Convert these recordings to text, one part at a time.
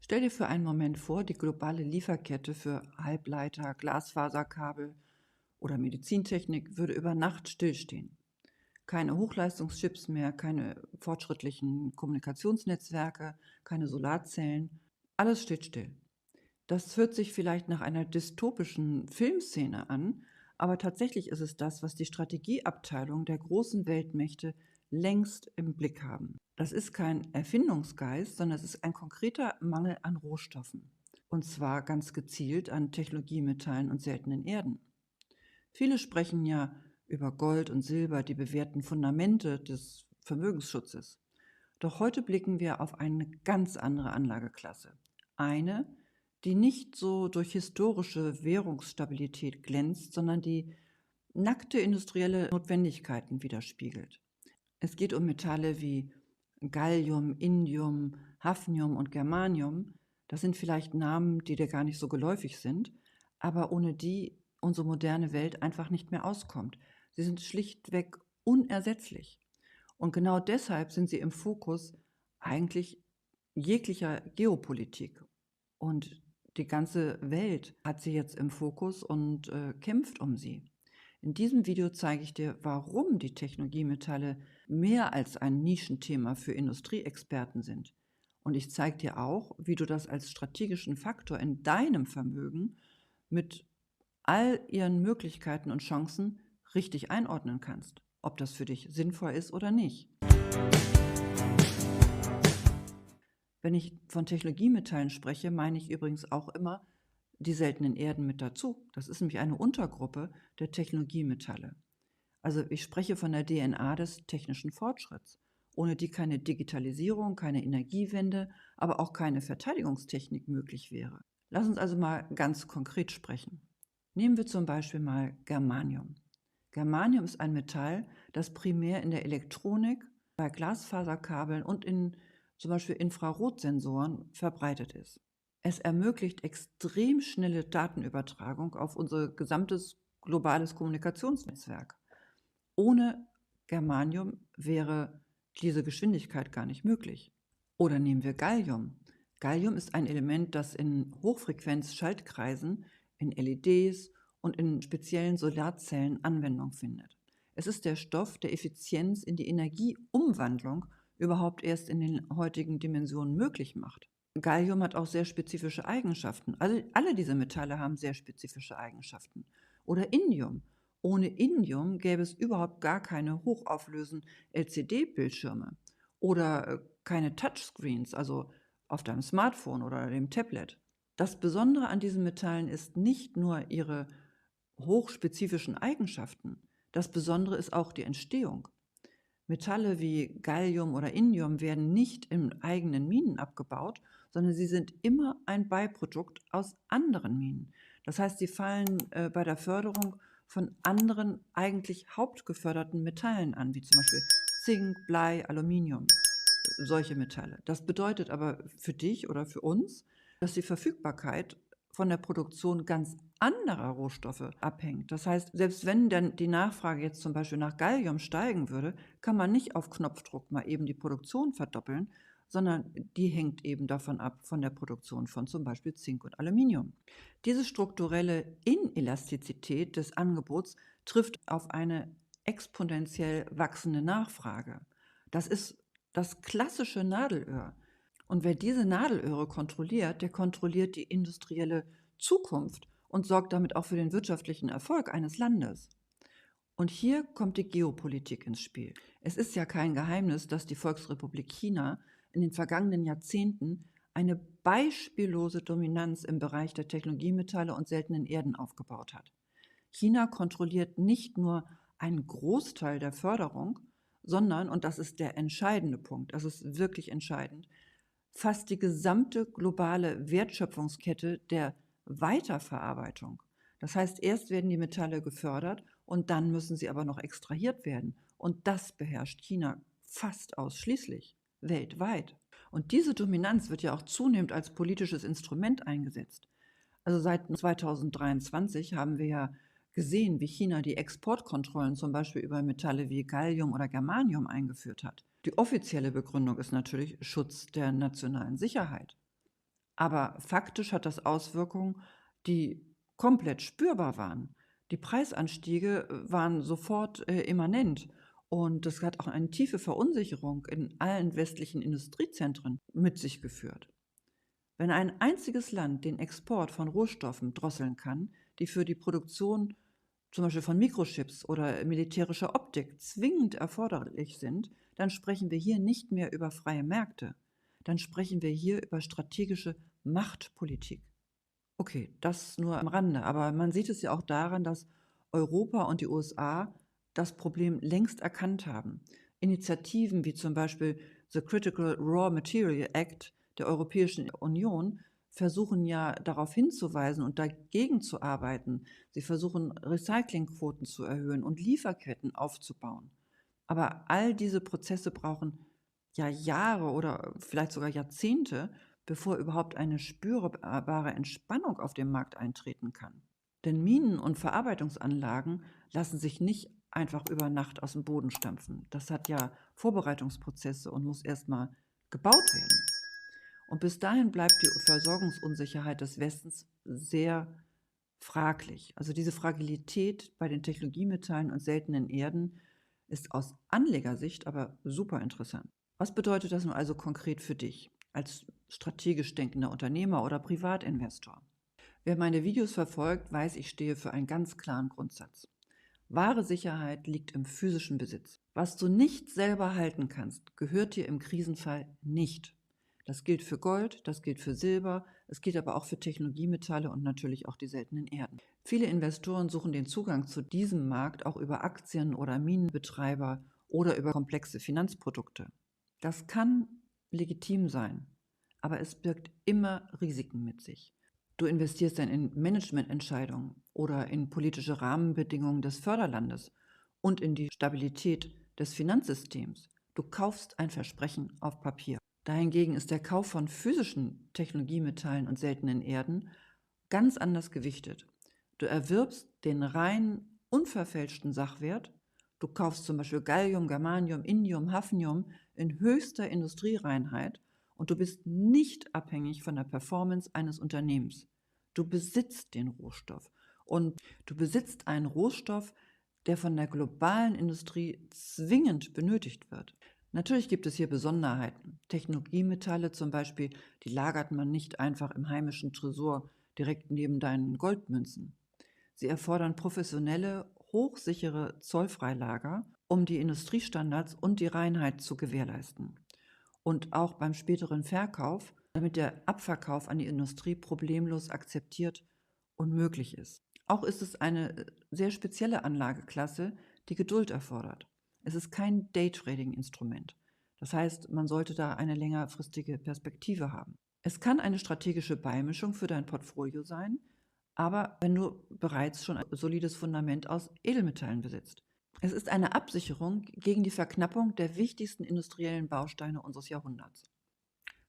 Stell dir für einen Moment vor, die globale Lieferkette für Halbleiter, Glasfaserkabel oder Medizintechnik würde über Nacht stillstehen. Keine Hochleistungschips mehr, keine fortschrittlichen Kommunikationsnetzwerke, keine Solarzellen. Alles steht still. Das hört sich vielleicht nach einer dystopischen Filmszene an, aber tatsächlich ist es das, was die Strategieabteilung der großen Weltmächte längst im Blick haben. Das ist kein Erfindungsgeist, sondern es ist ein konkreter Mangel an Rohstoffen. Und zwar ganz gezielt an Technologiemetallen und seltenen Erden. Viele sprechen ja über Gold und Silber, die bewährten Fundamente des Vermögensschutzes. Doch heute blicken wir auf eine ganz andere Anlageklasse. Eine, die nicht so durch historische Währungsstabilität glänzt, sondern die nackte industrielle Notwendigkeiten widerspiegelt. Es geht um Metalle wie Gallium, Indium, Hafnium und Germanium. Das sind vielleicht Namen, die dir gar nicht so geläufig sind, aber ohne die unsere moderne Welt einfach nicht mehr auskommt. Sie sind schlichtweg unersetzlich. Und genau deshalb sind sie im Fokus eigentlich jeglicher Geopolitik. Und die ganze Welt hat sie jetzt im Fokus und kämpft um sie. In diesem Video zeige ich dir, warum die Technologiemetalle mehr als ein Nischenthema für Industrieexperten sind. Und ich zeige dir auch, wie du das als strategischen Faktor in deinem Vermögen mit all ihren Möglichkeiten und Chancen richtig einordnen kannst, ob das für dich sinnvoll ist oder nicht. Wenn ich von Technologiemetallen spreche, meine ich übrigens auch immer die seltenen Erden mit dazu. Das ist nämlich eine Untergruppe der Technologiemetalle. Also ich spreche von der DNA des technischen Fortschritts, ohne die keine Digitalisierung, keine Energiewende, aber auch keine Verteidigungstechnik möglich wäre. Lass uns also mal ganz konkret sprechen. Nehmen wir zum Beispiel mal Germanium. Germanium ist ein Metall, das primär in der Elektronik, bei Glasfaserkabeln und in zum Beispiel Infrarotsensoren verbreitet ist. Es ermöglicht extrem schnelle Datenübertragung auf unser gesamtes globales Kommunikationsnetzwerk. Ohne Germanium wäre diese Geschwindigkeit gar nicht möglich. Oder nehmen wir Gallium. Gallium ist ein Element, das in Hochfrequenz-Schaltkreisen, in LEDs und in speziellen Solarzellen Anwendung findet. Es ist der Stoff, der Effizienz in die Energieumwandlung überhaupt erst in den heutigen Dimensionen möglich macht. Gallium hat auch sehr spezifische Eigenschaften. Alle diese Metalle haben sehr spezifische Eigenschaften. Oder Indium. Ohne Indium gäbe es überhaupt gar keine hochauflösenden LCD-Bildschirme oder keine Touchscreens, also auf deinem Smartphone oder dem Tablet. Das Besondere an diesen Metallen ist nicht nur ihre hochspezifischen Eigenschaften, das Besondere ist auch die Entstehung. Metalle wie Gallium oder Indium werden nicht in eigenen Minen abgebaut, sondern sie sind immer ein Beiprodukt aus anderen Minen. Das heißt, sie fallen bei der Förderung von anderen eigentlich hauptgeförderten Metallen an, wie zum Beispiel Zink, Blei, Aluminium, solche Metalle. Das bedeutet aber für dich oder für uns, dass die Verfügbarkeit von der Produktion ganz anderer Rohstoffe abhängt. Das heißt, selbst wenn dann die Nachfrage jetzt zum Beispiel nach Gallium steigen würde, kann man nicht auf Knopfdruck mal eben die Produktion verdoppeln, sondern die hängt eben davon ab, von der Produktion von zum Beispiel Zink und Aluminium. Diese strukturelle Inelastizität des Angebots trifft auf eine exponentiell wachsende Nachfrage. Das ist das klassische Nadelöhr. Und wer diese Nadelöhre kontrolliert, der kontrolliert die industrielle Zukunft und sorgt damit auch für den wirtschaftlichen Erfolg eines Landes. Und hier kommt die Geopolitik ins Spiel. Es ist ja kein Geheimnis, dass die Volksrepublik China in den vergangenen Jahrzehnten eine beispiellose Dominanz im Bereich der Technologiemetalle und seltenen Erden aufgebaut hat. China kontrolliert nicht nur einen Großteil der Förderung, sondern, und das ist der entscheidende Punkt, das ist wirklich entscheidend, fast die gesamte globale Wertschöpfungskette der Weiterverarbeitung. Das heißt, erst werden die Metalle gefördert und dann müssen sie aber noch extrahiert werden. Und das beherrscht China fast ausschließlich, weltweit. Und diese Dominanz wird ja auch zunehmend als politisches Instrument eingesetzt. Also seit 2023 haben wir ja gesehen, wie China die Exportkontrollen zum Beispiel über Metalle wie Gallium oder Germanium eingeführt hat. Die offizielle Begründung ist natürlich Schutz der nationalen Sicherheit. Aber faktisch hat das Auswirkungen, die komplett spürbar waren. Die Preisanstiege waren sofort immanent und das hat auch eine tiefe Verunsicherung in allen westlichen Industriezentren mit sich geführt. Wenn ein einziges Land den Export von Rohstoffen drosseln kann, die für die Produktion zum Beispiel von Mikrochips oder militärischer Optik zwingend erforderlich sind, dann sprechen wir hier nicht mehr über freie Märkte. Dann sprechen wir hier über strategische Machtpolitik. Okay, das nur am Rande, aber man sieht es ja auch daran, dass Europa und die USA das Problem längst erkannt haben. Initiativen wie zum Beispiel the Critical Raw Material Act der Europäischen Union versuchen ja darauf hinzuweisen und dagegen zu arbeiten. Sie versuchen Recyclingquoten zu erhöhen und Lieferketten aufzubauen. Aber all diese Prozesse brauchen ja Jahre oder vielleicht sogar Jahrzehnte, bevor überhaupt eine spürbare Entspannung auf dem Markt eintreten kann. Denn Minen und Verarbeitungsanlagen lassen sich nicht einfach über Nacht aus dem Boden stampfen. Das hat ja Vorbereitungsprozesse und muss erstmal gebaut werden. Und bis dahin bleibt die Versorgungsunsicherheit des Westens sehr fraglich. Also diese Fragilität bei den Technologiemetallen und seltenen Erden ist aus Anlegersicht aber super interessant. Was bedeutet das nun also konkret für dich als strategisch denkender Unternehmer oder Privatinvestor? Wer meine Videos verfolgt, weiß, ich stehe für einen ganz klaren Grundsatz. Wahre Sicherheit liegt im physischen Besitz. Was du nicht selber halten kannst, gehört dir im Krisenfall nicht. Das gilt für Gold, das gilt für Silber, es gilt aber auch für Technologiemetalle und natürlich auch die seltenen Erden. Viele Investoren suchen den Zugang zu diesem Markt auch über Aktien oder Minenbetreiber oder über komplexe Finanzprodukte. Das kann legitim sein, aber es birgt immer Risiken mit sich. Du investierst dann in Managemententscheidungen oder in politische Rahmenbedingungen des Förderlandes und in die Stabilität des Finanzsystems. Du kaufst ein Versprechen auf Papier. Dahingegen ist der Kauf von physischen Technologiemetallen und seltenen Erden ganz anders gewichtet. Du erwirbst den rein unverfälschten Sachwert. Du kaufst zum Beispiel Gallium, Germanium, Indium, Hafnium in höchster Industriereinheit und du bist nicht abhängig von der Performance eines Unternehmens. Du besitzt den Rohstoff und du besitzt einen Rohstoff, der von der globalen Industrie zwingend benötigt wird. Natürlich gibt es hier Besonderheiten. Technologiemetalle zum Beispiel, die lagert man nicht einfach im heimischen Tresor direkt neben deinen Goldmünzen. Sie erfordern professionelle, hochsichere Zollfreilager, um die Industriestandards und die Reinheit zu gewährleisten. Und auch beim späteren Verkauf, damit der Abverkauf an die Industrie problemlos akzeptiert und möglich ist. Auch ist es eine sehr spezielle Anlageklasse, die Geduld erfordert. Es ist kein Daytrading-Instrument. Das heißt, man sollte da eine längerfristige Perspektive haben. Es kann eine strategische Beimischung für dein Portfolio sein, aber wenn du bereits schon ein solides Fundament aus Edelmetallen besitzt. Es ist eine Absicherung gegen die Verknappung der wichtigsten industriellen Bausteine unseres Jahrhunderts.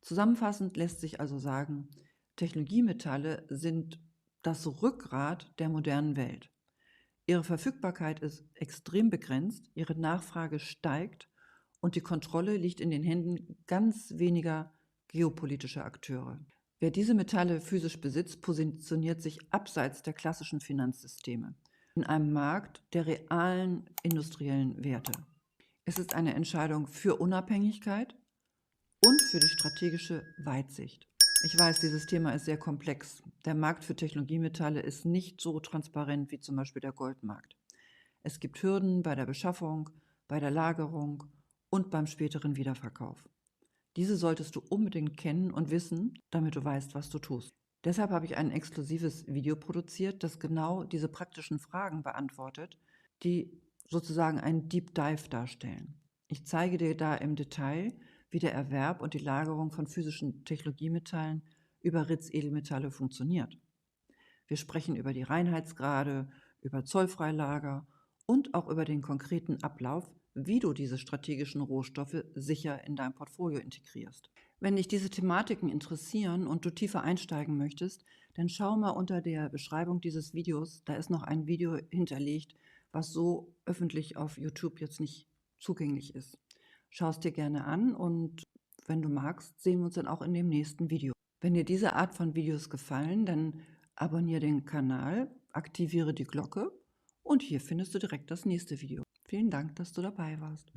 Zusammenfassend lässt sich also sagen, Technologiemetalle sind das Rückgrat der modernen Welt. Ihre Verfügbarkeit ist extrem begrenzt, ihre Nachfrage steigt und die Kontrolle liegt in den Händen ganz weniger geopolitischer Akteure. Wer diese Metalle physisch besitzt, positioniert sich abseits der klassischen Finanzsysteme in einem Markt der realen industriellen Werte. Es ist eine Entscheidung für Unabhängigkeit und für die strategische Weitsicht. Ich weiß, dieses Thema ist sehr komplex. Der Markt für Technologiemetalle ist nicht so transparent wie zum Beispiel der Goldmarkt. Es gibt Hürden bei der Beschaffung, bei der Lagerung und beim späteren Wiederverkauf. Diese solltest du unbedingt kennen und wissen, damit du weißt, was du tust. Deshalb habe ich ein exklusives Video produziert, das genau diese praktischen Fragen beantwortet, die sozusagen einen Deep Dive darstellen. Ich zeige dir da im Detail, wie der Erwerb und die Lagerung von physischen Technologiemetallen über Ritz-Edelmetalle funktioniert. Wir sprechen über die Reinheitsgrade, über Zollfreilager und auch über den konkreten Ablauf, wie du diese strategischen Rohstoffe sicher in dein Portfolio integrierst. Wenn dich diese Thematiken interessieren und du tiefer einsteigen möchtest, dann schau mal unter der Beschreibung dieses Videos, da ist noch ein Video hinterlegt, was so öffentlich auf YouTube jetzt nicht zugänglich ist. Schau es dir gerne an und wenn du magst, sehen wir uns dann auch in dem nächsten Video. Wenn dir diese Art von Videos gefallen, dann abonniere den Kanal, aktiviere die Glocke und hier findest du direkt das nächste Video. Vielen Dank, dass du dabei warst.